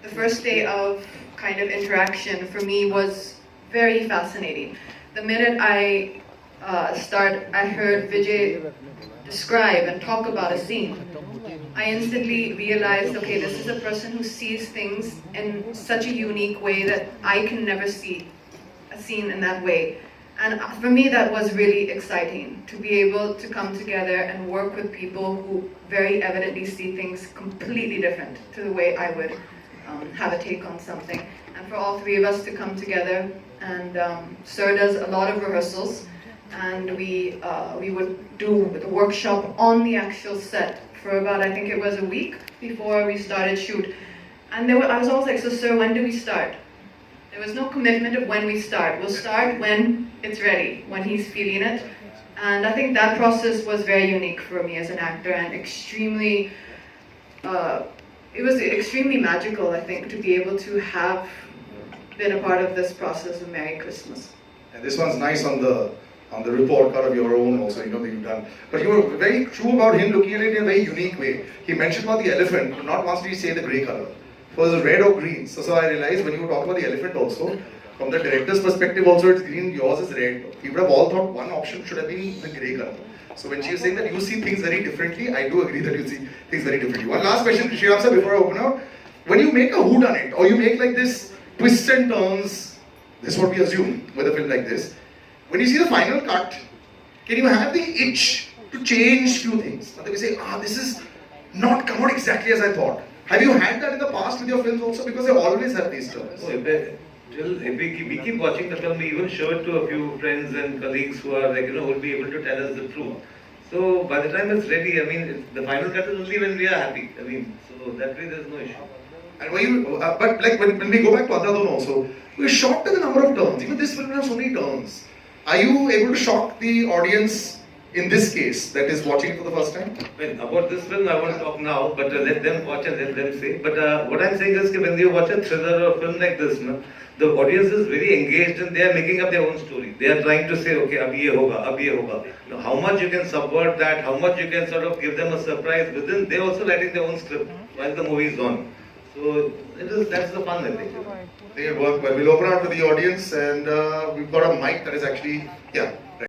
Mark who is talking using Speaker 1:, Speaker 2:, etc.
Speaker 1: the first day of kind of interaction for me was very fascinating. The minute I heard Vijay describe and talk about a scene, I instantly realized, okay, this is a person who sees things in such a unique way that I can never see a scene in that way. And for me, that was really exciting, to be able to come together and work with people who very evidently see things completely different to the way I would have a take on something. And for all three of us to come together, and Sir does a lot of rehearsals, and we would do the workshop on the actual set for about, I think it was a week before we started shoot. And I was always like, so Sir, when do we start? There was no commitment of when we start. We'll start when it's ready, when he's feeling it. And I think that process was very unique for me as an actor, and extremely, it was extremely magical, I think, to be able to have been a part of this process of Merry Christmas.
Speaker 2: And this one's nice on the report card of your own also, that you've done. But you were very true about him looking at it in a very unique way. He mentioned about the elephant, but not once did he say the grey color. It was red or green. So I realized when you were talking about the elephant also, from the director's perspective also it's green, yours is red. We would have all thought one option should have been the grey color. So when she was saying that you see things very differently, I do agree that you see things very differently. One last question, Sriram sir, before I open up. When you make a whodunit, or you make like this twists and turns, this is what we assume with a film like this, when you see the final cut, can you have the itch to change few things? And then we say, this is not come out exactly as I thought. Have you had that in the past with your films also? Because they always have these turns.
Speaker 3: If we keep watching the film, we even show it to a few friends and colleagues who are like, who will be able to tell us the truth. So by the time it's ready, the final cut is only when we are happy. So that way there's no issue.
Speaker 2: And but like when we go back to Andhadhun also, we're shocked at the number of turns. Even this film has so many turns. Are you able to shock the audience in this case that is watching it for the first time?
Speaker 3: About this film I won't talk now, but let them watch and let them say. But what I'm saying is that when you watch a thriller or a film like this, the audience is very engaged and they are making up their own story. They are trying to say, okay, ab ye hoga. Now, how much you can subvert that, how much you can sort of give them a surprise within, they're also writing their own script while the movie is on. So that's the fun, I think.
Speaker 2: They work well. We'll open out to the audience, and we've got a mic that is actually, yeah.